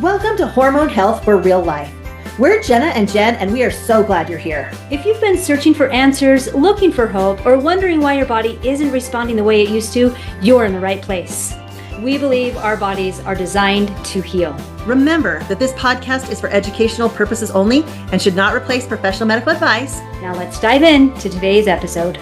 Welcome to Hormone Health for Real Life. We're Jennah and Jen, and we are so glad you're here. If you've been searching for answers, looking for hope, or wondering why your body isn't responding the way it used to, you're in the right place. We believe our bodies are designed to heal. Remember that this podcast is for educational purposes only and should not replace professional medical advice. Now let's dive into today's episode.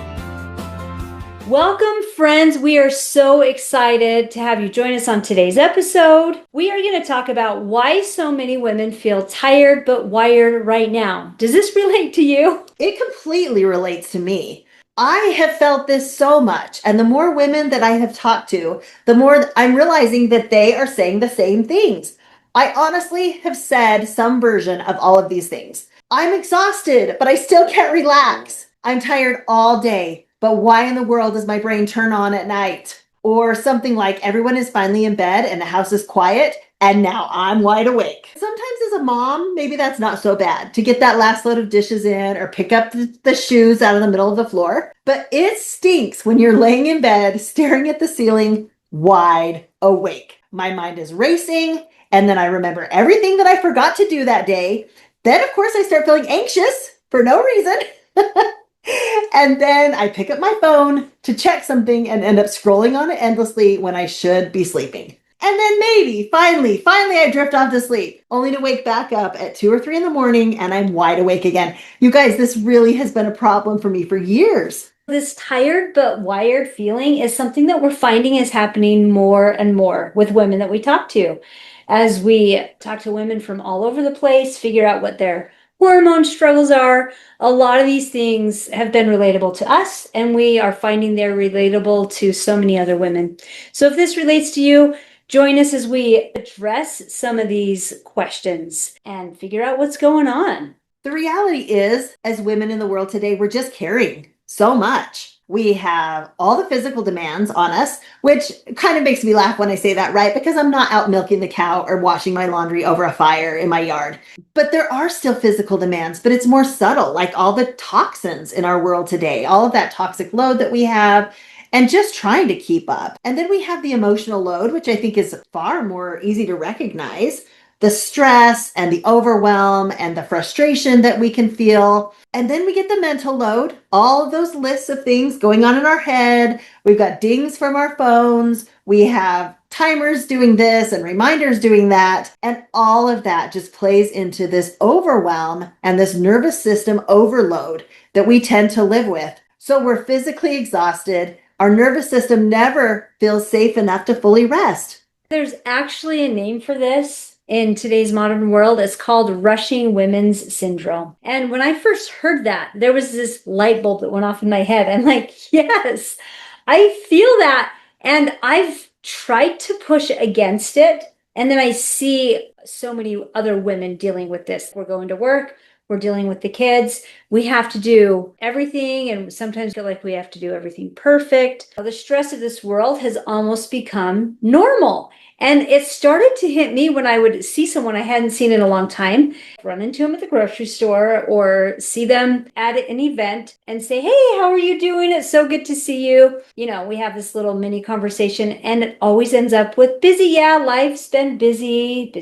Welcome, friends. We are so excited to have you join us on today's episode. We are going to talk about why so many women feel tired but wired right now. Does this relate to you? It completely relates to me. I have felt this so much, and the more women that I have talked to, the more I'm realizing that they are saying the same things. I honestly have said some version of all of these things. I'm exhausted, but I still can't relax. I'm tired all day. But why in the world does my brain turn on at night? Or something like everyone is finally in bed and the house is quiet and now I'm wide awake. Sometimes as a mom, maybe that's not so bad to get that last load of dishes in or pick up the shoes out of the middle of the floor. But it stinks when you're laying in bed, staring at the ceiling, wide awake. My mind is racing, and then I remember everything that I forgot to do that day. Then, of course, I start feeling anxious for no reason. And then I pick up my phone to check something and end up scrolling on it endlessly when I should be sleeping. And then maybe, finally, I drift off to sleep, only to wake back up at 2 or 3 in the morning and I'm wide awake again. You guys, this really has been a problem for me for years. This tired but wired feeling is something that we're finding is happening more and more with women that we talk to. As we talk to women from all over the place, figure out what their hormone struggles are. A lot of these things have been relatable to us, and we are finding they're relatable to so many other women. So if this relates to you, join us as we address some of these questions and figure out what's going on. The reality is, as women in the world today, we're just carrying so much. We have all the physical demands on us, which kind of makes me laugh when I say that, right? Because I'm not out milking the cow or washing my laundry over a fire in my yard. But there are still physical demands, but it's more subtle, like all the toxins in our world today, all of that toxic load that we have, and just trying to keep up. And then we have the emotional load, which I think is far more easy to recognize. The stress and the overwhelm and the frustration that we can feel. And then we get the mental load, all of those lists of things going on in our head. We've got dings from our phones. We have timers doing this and reminders doing that. And all of that just plays into this overwhelm and this nervous system overload that we tend to live with. So we're physically exhausted. Our nervous system never feels safe enough to fully rest. There's actually a name for this. In today's modern world, it's called rushing women's syndrome. And when I first heard that, there was this light bulb that went off in my head. I'm like, yes, I feel that. And I've tried to push against it. And then I see so many other women dealing with this. We're going to work. We're dealing with the kids. We have to do everything, and sometimes feel like we have to do everything perfect. The stress of this world has almost become normal. And it started to hit me when I would see someone I hadn't seen in a long time, run into them at the grocery store or see them at an event and say, hey, how are you doing? It's so good to see you. You know, we have this little mini conversation and it always ends up with busy. Yeah, life's been busy.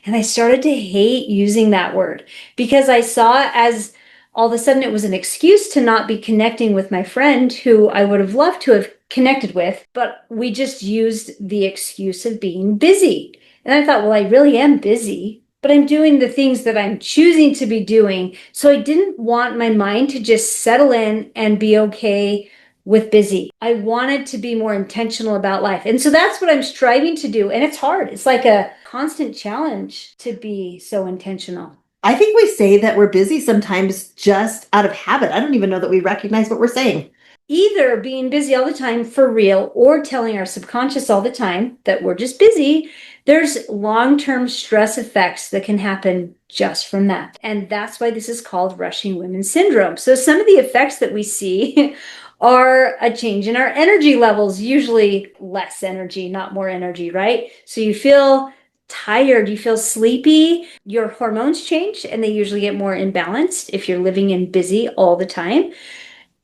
And I started to hate using that word because I saw it as all of a sudden it was an excuse to not be connecting with my friend who I would have loved to have connected with, but we just used the excuse of being busy. And I thought, well, I really am busy, but I'm doing the things that I'm choosing to be doing. So I didn't want my mind to just settle in and be okay with busy. I wanted to be more intentional about life. And so that's what I'm striving to do. And it's hard. It's like a constant challenge to be so intentional. I think we say that we're busy sometimes just out of habit. I don't even know that we recognize what we're saying. Either being busy all the time for real or telling our subconscious all the time that we're just busy, there's long-term stress effects that can happen just from that. And that's why this is called rushing women's syndrome. So some of the effects that we see are a change in our energy levels, usually less energy, not more energy, right? So you feel tired, you feel sleepy, your hormones change and they usually get more imbalanced if you're living in busy all the time.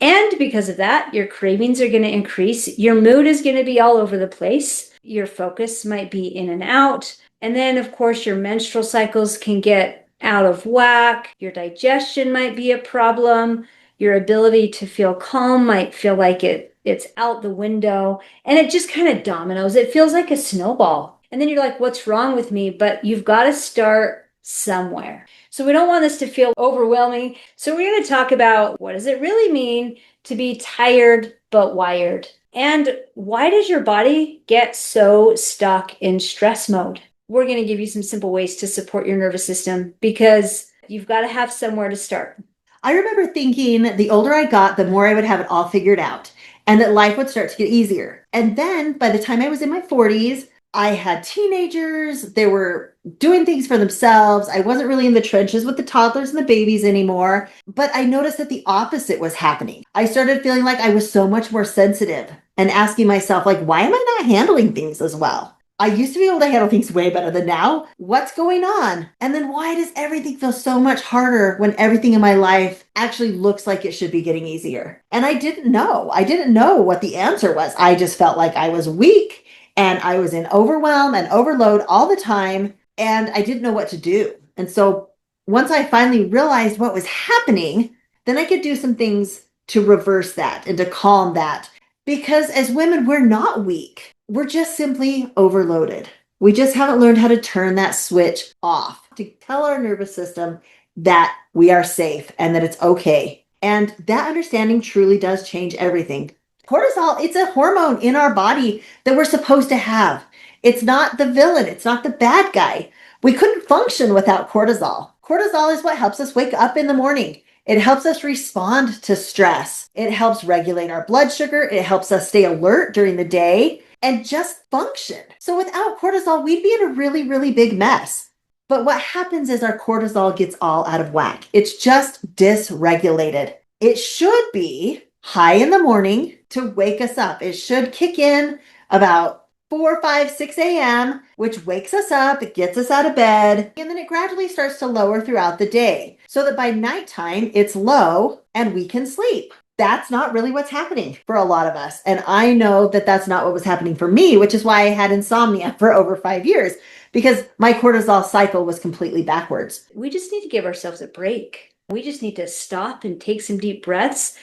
And because of that, your cravings are going to increase. Your mood is going to be all over the place. Your focus might be in and out. And then, of course, your menstrual cycles can get out of whack. Your digestion might be a problem. Your ability to feel calm might feel like it's out the window. And it just kind of dominoes. It feels like a snowball. And then you're like, what's wrong with me? But you've got to start somewhere. So we don't want this to feel overwhelming. So we're going to talk about, what does it really mean to be tired but wired? And why does your body get so stuck in stress mode? We're going to give you some simple ways to support your nervous system, because you've got to have somewhere to start. I remember thinking the older I got, the more I would have it all figured out and that life would start to get easier. And then by the time I was in my 40s, I had teenagers. They were doing things for themselves. I wasn't really in the trenches with the toddlers and the babies anymore. But I noticed that the opposite was happening. I started feeling like I was so much more sensitive and asking myself, like, why am I not handling things as well? I used to be able to handle things way better than now. What's going on? And then why does everything feel so much harder when everything in my life actually looks like it should be getting easier? And I didn't know. I didn't know what the answer was. I just felt like I was weak and I was in overwhelm and overload all the time, and I didn't know what to do. And so once I finally realized what was happening, then I could do some things to reverse that and to calm that. Because as women, we're not weak. We're just simply overloaded. We just haven't learned how to turn that switch off, to tell our nervous system that we are safe and that it's okay. And that understanding truly does change everything. Cortisol, it's a hormone in our body that we're supposed to have. It's not the villain. It's not the bad guy. We couldn't function without cortisol. Cortisol is what helps us wake up in the morning. It helps us respond to stress. It helps regulate our blood sugar. It helps us stay alert during the day and just function. So without cortisol, we'd be in a really, really big mess. But what happens is our cortisol gets all out of whack. It's just dysregulated. It should be high in the morning to wake us up. It should kick in about 4, 5, 6 a.m., which wakes us up, it gets us out of bed, and then it gradually starts to lower throughout the day so that by nighttime it's low and we can sleep. That's not really what's happening for a lot of us. And I know that that's not what was happening for me, which is why I had insomnia for over 5 years, because my cortisol cycle was completely backwards. We just need to give ourselves a break. We just need to stop and take some deep breaths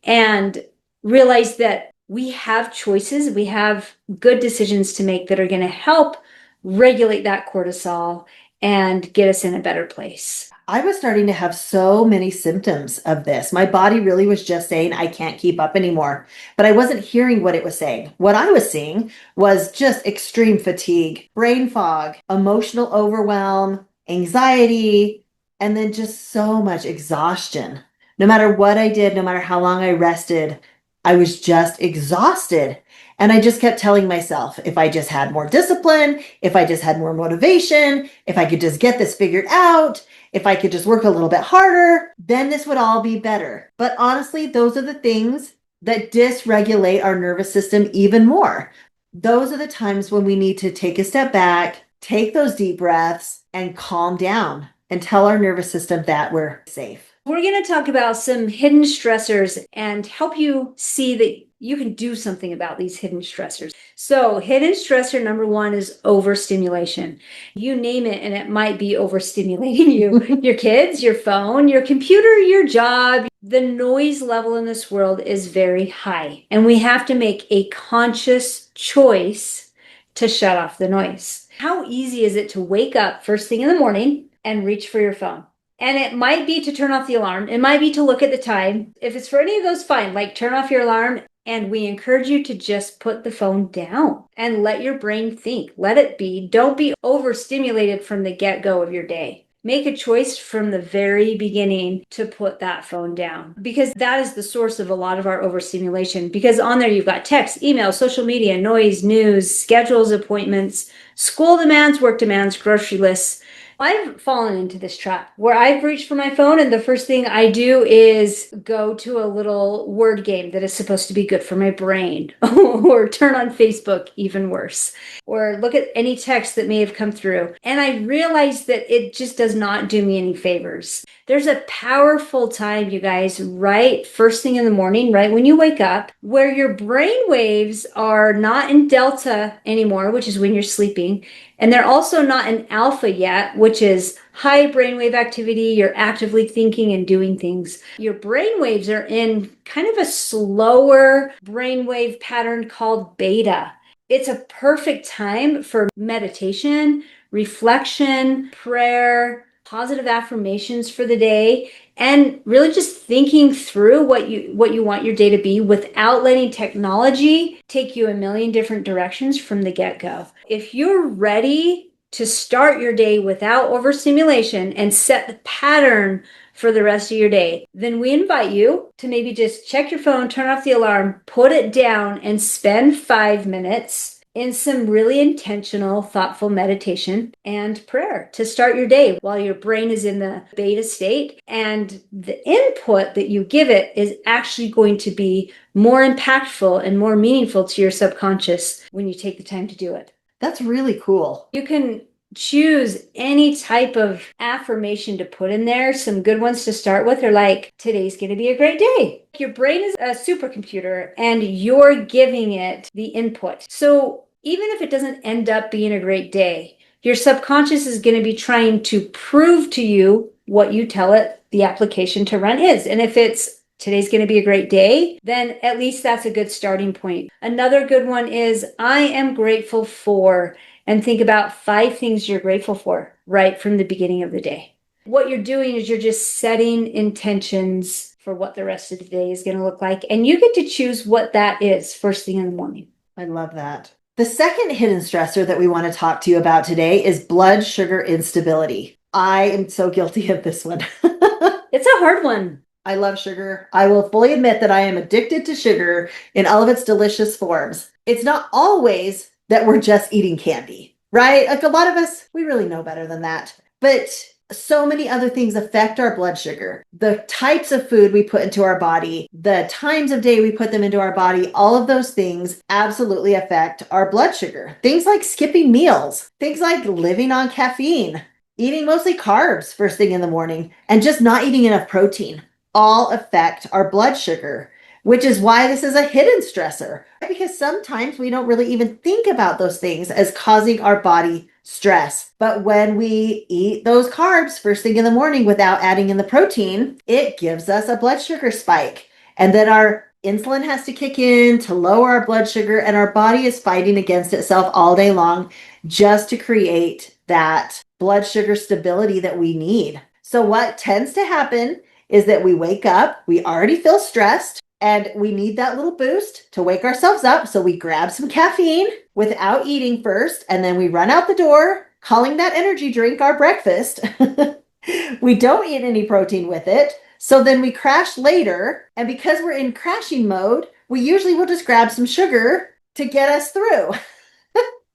and realize that we have choices, we have good decisions to make that are going to help regulate that cortisol and get us in a better place. I was starting to have so many symptoms of this. My body really was just saying, I can't keep up anymore. But I wasn't hearing what it was saying. What I was seeing was just extreme fatigue, brain fog, emotional overwhelm, anxiety, and then just so much exhaustion. No matter what I did, no matter how long I rested, I was just exhausted. And I just kept telling myself, if I just had more discipline, if I just had more motivation, if I could just get this figured out, if I could just work a little bit harder, then this would all be better. But honestly, those are the things that dysregulate our nervous system even more. Those are the times when we need to take a step back, take those deep breaths, and calm down and tell our nervous system that we're safe. We're going to talk about some hidden stressors and help you see that you can do something about these hidden stressors. So hidden stressor number 1 is overstimulation. You name it, and it might be overstimulating you. Your kids, your phone, your computer, your job. The noise level in this world is very high, and we have to make a conscious choice to shut off the noise. How easy is it to wake up first thing in the morning and reach for your phone? And it might be to turn off the alarm. It might be to look at the time. If it's for any of those, fine. Like, turn off your alarm. And we encourage you to just put the phone down and let your brain think. Let it be. Don't be overstimulated from the get-go of your day. Make a choice from the very beginning to put that phone down, because that is the source of a lot of our overstimulation. Because on there you've got text, email, social media, noise, news, schedules, appointments, school demands, work demands, grocery lists. I've fallen into this trap where I've reached for my phone and the first thing I do is go to a little word game that is supposed to be good for my brain or turn on Facebook, even worse, or look at any text that may have come through. And I realized that it just does not do me any favors. There's a powerful time, you guys, right first thing in the morning, right when you wake up, where your brain waves are not in delta anymore, which is when you're sleeping. And they're also not in alpha yet, which is high brainwave activity. You're actively thinking and doing things. Your brainwaves are in kind of a slower brainwave pattern called beta. It's a perfect time for meditation, reflection, prayer, positive affirmations for the day, and really just thinking through what you want your day to be without letting technology take you a million different directions from the get-go. If you're ready to start your day without overstimulation and set the pattern for the rest of your day, then we invite you to maybe just check your phone, turn off the alarm, put it down, and spend 5 minutes in some really intentional, thoughtful meditation and prayer to start your day while your brain is in the beta state. And the input that you give it is actually going to be more impactful and more meaningful to your subconscious when you take the time to do it. That's really cool. You can choose any type of affirmation to put in there. Some good ones to start with are like, today's going to be a great day. Your brain is a supercomputer and you're giving it the input. So even if it doesn't end up being a great day, your subconscious is going to be trying to prove to you what you tell it the application to run is. And if it's today's going to be a great day, then at least that's a good starting point. Another good one is I am grateful for, and think about 5 things you're grateful for right from the beginning of the day. What you're doing is you're just setting intentions for what the rest of the day is going to look like. And you get to choose what that is first thing in the morning. I love that. The second hidden stressor that we want to talk to you about today is blood sugar instability. I am so guilty of this one. It's a hard one. I love sugar. I will fully admit that I am addicted to sugar in all of its delicious forms. It's not always that we're just eating candy, right? Like a lot of us, we really know better than that. But so many other things affect our blood sugar. The types of food we put into our body, the times of day we put them into our body, all of those things absolutely affect our blood sugar. Things like skipping meals, things like living on caffeine, eating mostly carbs first thing in the morning, and just not eating enough protein all affect our blood sugar, which is why this is a hidden stressor. Because sometimes we don't really even think about those things as causing our body stress. But when we eat those carbs first thing in the morning without adding in the protein, it gives us a blood sugar spike. And then our insulin has to kick in to lower our blood sugar, and our body is fighting against itself all day long just to create that blood sugar stability that we need. So what tends to happen is that we wake up, we already feel stressed, and we need that little boost to wake ourselves up. So we grab some caffeine without eating first, and then we run out the door, calling that energy drink our breakfast. We don't eat any protein with it. So then we crash later. And because we're in crashing mode, we usually will just grab some sugar to get us through.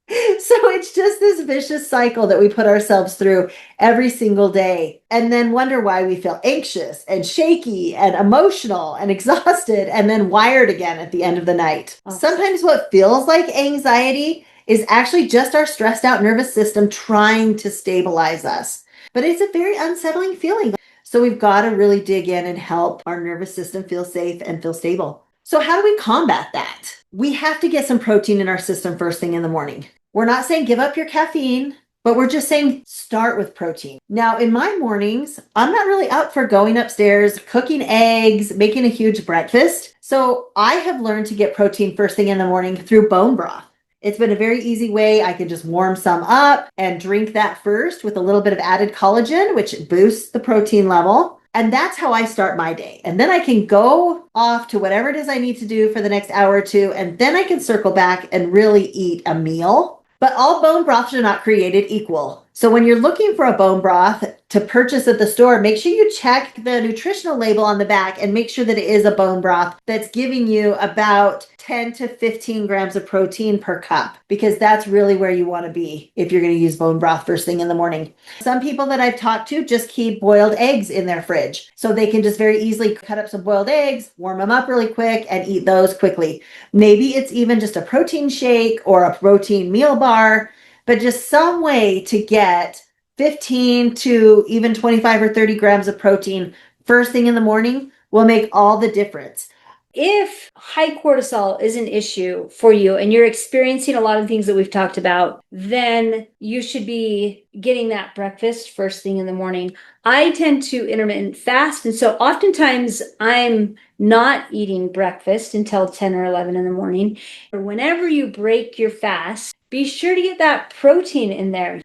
So it's just this vicious cycle that we put ourselves through every single day, and then wonder why we feel anxious and shaky and emotional and exhausted and then wired again at the end of the night. Sometimes what feels like anxiety is actually just our stressed out nervous system trying to stabilize us. But it's a very unsettling feeling. So we've got to really dig in and help our nervous system feel safe and feel stable. So how do we combat that? We have to get some protein in our system first thing in the morning. We're not saying give up your caffeine, but we're just saying start with protein. Now, in my mornings, I'm not really up for going upstairs, cooking eggs, making a huge breakfast. So I have learned to get protein first thing in the morning through bone broth. It's been a very easy way. I can just warm some up and drink that first with a little bit of added collagen, which boosts the protein level. And that's how I start my day. And then I can go off to whatever it is I need to do for the next hour or two. And then I can circle back and really eat a meal. But all bone broths are not created equal. So when you're looking for a bone broth to purchase at the store, make sure you check the nutritional label on the back and make sure that it is a bone broth that's giving you about 10 to 15 grams of protein per cup, because that's really where you want to be if you're going to use bone broth first thing in the morning. Some people that I've talked to just keep boiled eggs in their fridge, so they can just very easily cut up some boiled eggs, warm them up really quick, and eat those quickly. Maybe it's even just a protein shake or a protein meal bar, but just some way to get 15 to even 25 or 30 grams of protein first thing in the morning will make all the difference. If high cortisol is an issue for you and you're experiencing a lot of things that we've talked about, then you should be getting that breakfast first thing in the morning. I tend to intermittent fast, and so oftentimes I'm not eating breakfast until 10 or 11 in the morning. Whenever you break your fast, be sure to get that protein in there.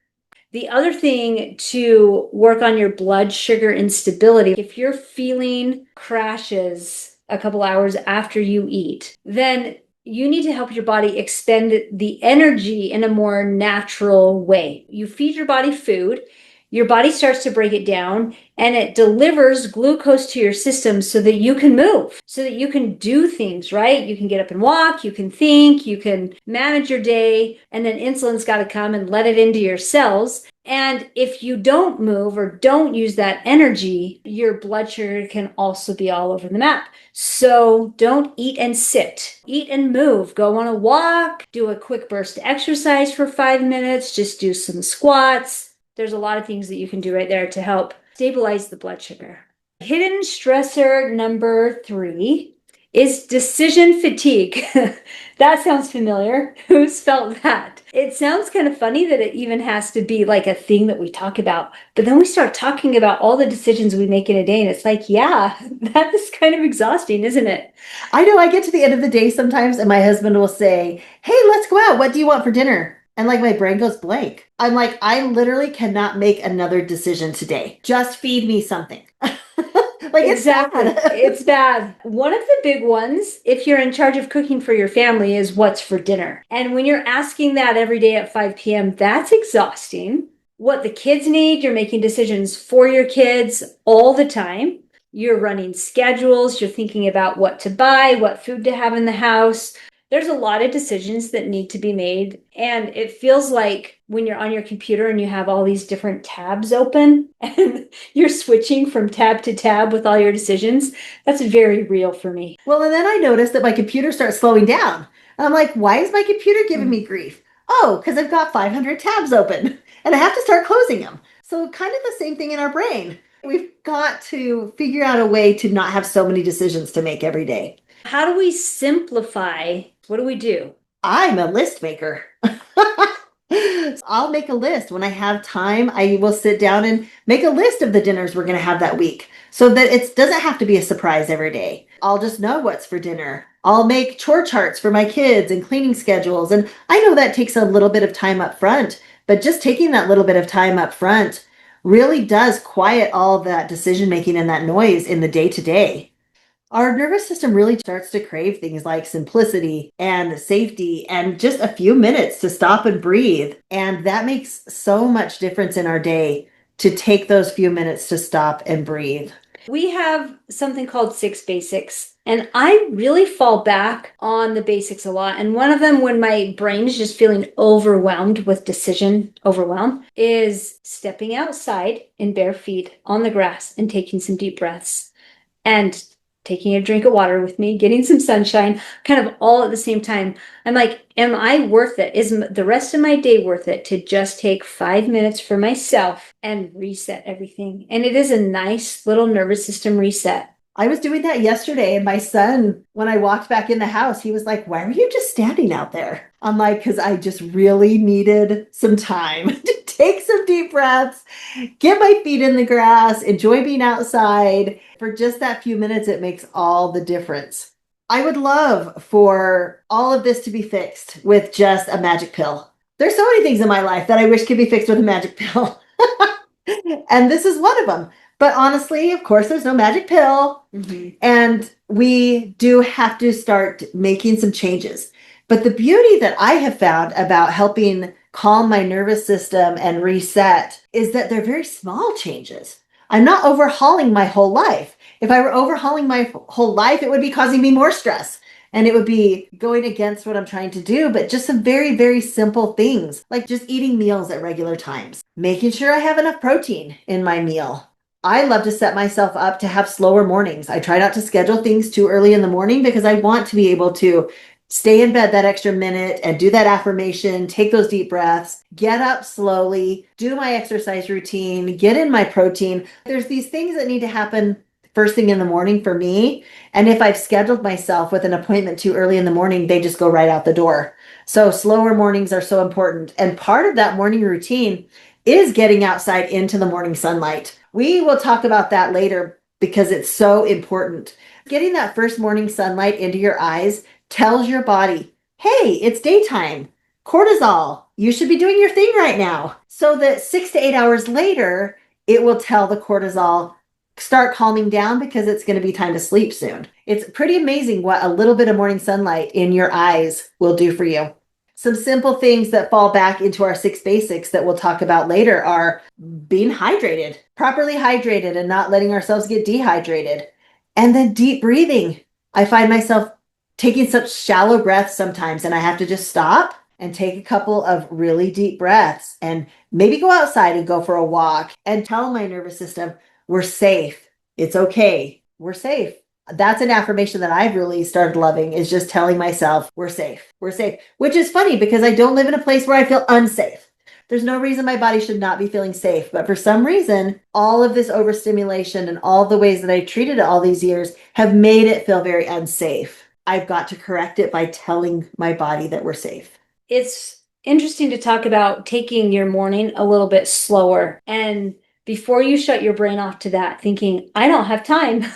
The other thing to work on your blood sugar instability, if you're feeling crashes a couple hours after you eat, then you need to help your body expend the energy in a more natural way. You feed your body food, your body starts to break it down, and it delivers glucose to your system so that you can move, so that you can do things, right? You can get up and walk, you can think, you can manage your day, and then insulin's got to come and let it into your cells. And if you don't move or don't use that energy, your blood sugar can also be all over the map. So don't eat and sit. Eat and move. Go on a walk, do a quick burst exercise for 5 minutes, just do some squats. There's a lot of things that you can do right there to help stabilize the blood sugar. Hidden stressor number 3 is decision fatigue. That sounds familiar. Who's felt that? It sounds kind of funny that it even has to be like a thing that we talk about. But then we start talking about all the decisions we make in a day, and it's like, yeah, that is kind of exhausting, isn't it? I know I get to the end of the day sometimes and my husband will say, "Hey, let's go out. What do you want for dinner?" And like my brain goes blank. I'm like, I literally cannot make another decision today. Just feed me something. Like Exactly. it's bad. It's bad. One of the big ones, if you're in charge of cooking for your family, is what's for dinner. And when you're asking that every day at 5 p.m., that's exhausting. What the kids need, you're making decisions for your kids all the time. You're running schedules, you're thinking about what to buy, what food to have in the house. There's a lot of decisions that need to be made. And it feels like when you're on your computer and you have all these different tabs open and you're switching from tab to tab with all your decisions, that's very real for me. Well, and then I noticed that my computer starts slowing down. And I'm like, why is my computer giving me grief? Oh, because I've got 500 tabs open and I have to start closing them. So kind of the same thing in our brain. We've got to figure out a way to not have so many decisions to make every day. How do we simplify? What do we do? I'm a list maker. I'll make a list when I have time. I will sit down and make a list of the dinners we're going to have that week so that it doesn't have to be a surprise every day. I'll just know what's for dinner. I'll make chore charts for my kids and cleaning schedules. And I know that takes a little bit of time up front, but just taking that little bit of time up front really does quiet all of that decision making and that noise in the day to day. Our nervous system really starts to crave things like simplicity and safety and just a few minutes to stop and breathe. And that makes so much difference in our day to take those few minutes to stop and breathe. We have something called 6 basics, and I really fall back on the basics a lot. And one of them, when my brain is just feeling overwhelmed with decision overwhelm, is stepping outside in bare feet on the grass and taking some deep breaths and taking a drink of water with me, getting some sunshine, kind of all at the same time. I'm like, am I worth it? Is the rest of my day worth it to just take 5 minutes for myself and reset everything? And it is a nice little nervous system reset. I was doing that yesterday, and my son, when I walked back in the house, he was like, "Why are you just standing out there?" I'm like, because I just really needed some time to take some deep breaths, get my feet in the grass, enjoy being outside. For just that few minutes, it makes all the difference. I would love for all of this to be fixed with just a magic pill. There's so many things in my life that I wish could be fixed with a magic pill. And this is one of them. But honestly, of course, there's no magic pill. Mm-hmm. And we do have to start making some changes. But the beauty that I have found about helping calm my nervous system and reset is that they're very small changes. I'm not overhauling my whole life. If I were overhauling my whole life, it would be causing me more stress and it would be going against what I'm trying to do. But just some very, very simple things like just eating meals at regular times, making sure I have enough protein in my meal. I love to set myself up to have slower mornings. I try not to schedule things too early in the morning because I want to be able to stay in bed that extra minute and do that affirmation, take those deep breaths, get up slowly, do my exercise routine, get in my protein. There's these things that need to happen first thing in the morning for me. And if I've scheduled myself with an appointment too early in the morning, they just go right out the door. So slower mornings are so important. And part of that morning routine is getting outside into the morning sunlight. We will talk about that later because it's so important. Getting that first morning sunlight into your eyes tells your body, hey, it's daytime. Cortisol, you should be doing your thing right now. So that 6 to 8 hours later, it will tell the cortisol, start calming down because it's going to be time to sleep soon. It's pretty amazing what a little bit of morning sunlight in your eyes will do for you. Some simple things that fall back into our 6 basics that we'll talk about later are being hydrated, properly hydrated and not letting ourselves get dehydrated. And then deep breathing. I find myself taking such shallow breaths sometimes, and I have to just stop and take a couple of really deep breaths and maybe go outside and go for a walk and tell my nervous system, we're safe. It's okay. We're safe. That's an affirmation that I've really started loving is just telling myself, we're safe. We're safe, which is funny because I don't live in a place where I feel unsafe. There's no reason my body should not be feeling safe. But for some reason, all of this overstimulation and all the ways that I treated it all these years have made it feel very unsafe. I've got to correct it by telling my body that we're safe. It's interesting to talk about taking your morning a little bit slower. And before you shut your brain off to that, thinking, I don't have time,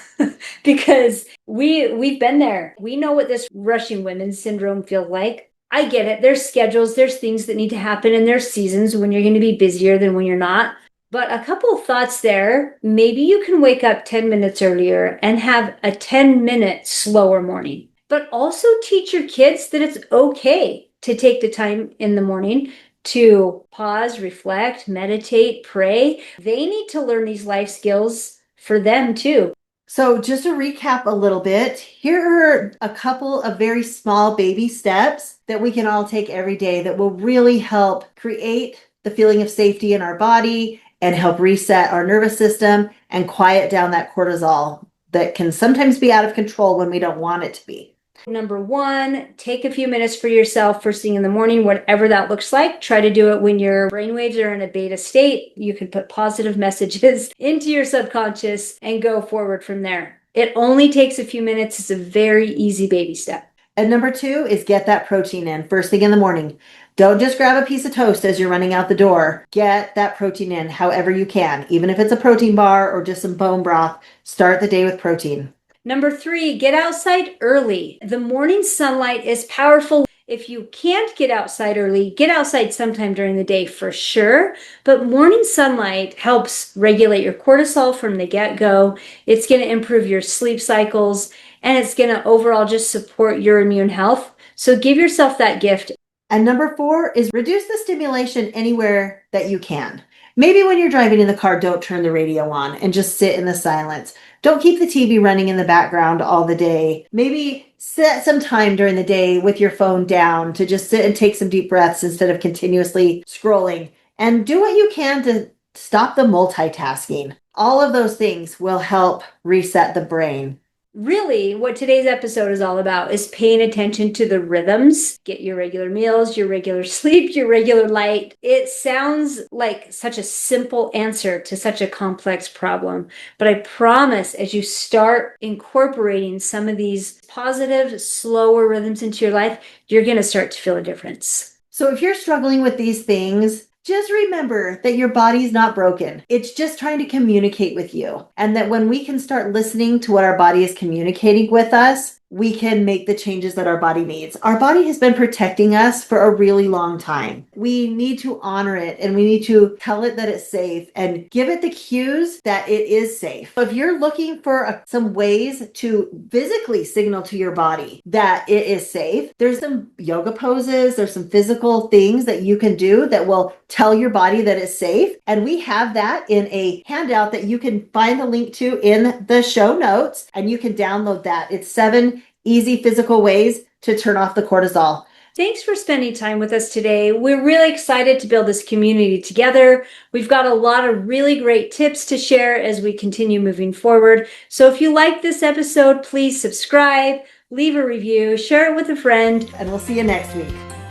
because we've been there. We know what this rushing women's syndrome feels like. I get it. There's schedules, there's things that need to happen, and there's seasons when you're going to be busier than when you're not. But a couple of thoughts there. Maybe you can wake up 10 minutes earlier and have a 10-minute slower morning. But also teach your kids that it's okay to take the time in the morning to pause, reflect, meditate, pray. They need to learn these life skills for them too. So just to recap a little bit, here are a couple of very small baby steps that we can all take every day that will really help create the feeling of safety in our body and help reset our nervous system and quiet down that cortisol that can sometimes be out of control when we don't want it to be. Number one, take a few minutes for yourself first thing in the morning, whatever that looks like. Try to do it when your brainwaves are in a beta state. You can put positive messages into your subconscious and go forward from there. It only takes a few minutes. It's a very easy baby step. And number two is get that protein in first thing in the morning. Don't just grab a piece of toast as you're running out the door. Get that protein in however you can. Even if it's a protein bar or just some bone broth, start the day with protein. Number three, get outside early. The morning sunlight is powerful. If you can't get outside early, get outside sometime during the day for sure. But morning sunlight helps regulate your cortisol from the get-go. It's going to improve your sleep cycles, and it's going to overall just support your immune health. So give yourself that gift. And number four is reduce the stimulation anywhere that you can. Maybe when you're driving in the car, don't turn the radio on and just sit in the silence. Don't keep the TV running in the background all the day. Maybe set some time during the day with your phone down to just sit and take some deep breaths instead of continuously scrolling. And do what you can to stop the multitasking. All of those things will help reset the brain. Really, what today's episode is all about is paying attention to the rhythms. Get your regular meals, your regular sleep, your regular light. It sounds like such a simple answer to such a complex problem. But I promise, as you start incorporating some of these positive, slower rhythms into your life, you're going to start to feel a difference. So if you're struggling with these things, just remember that your body's not broken. It's just trying to communicate with you. And that when we can start listening to what our body is communicating with us, we can make the changes that our body needs. Our body has been protecting us for a really long time. We need to honor it, and we need to tell it that it's safe and give it the cues that it is safe. If you're looking for some ways to physically signal to your body that it is safe, there's some yoga poses, there's some physical things that you can do that will tell your body that it's safe. And we have that in a handout that you can find the link to in the show notes, and you can download that. It's 7 easy physical ways to turn off the cortisol. Thanks for spending time with us today. We're really excited to build this community together. We've got a lot of really great tips to share as we continue moving forward. So if you like this episode, please subscribe, leave a review, share it with a friend, and we'll see you next week.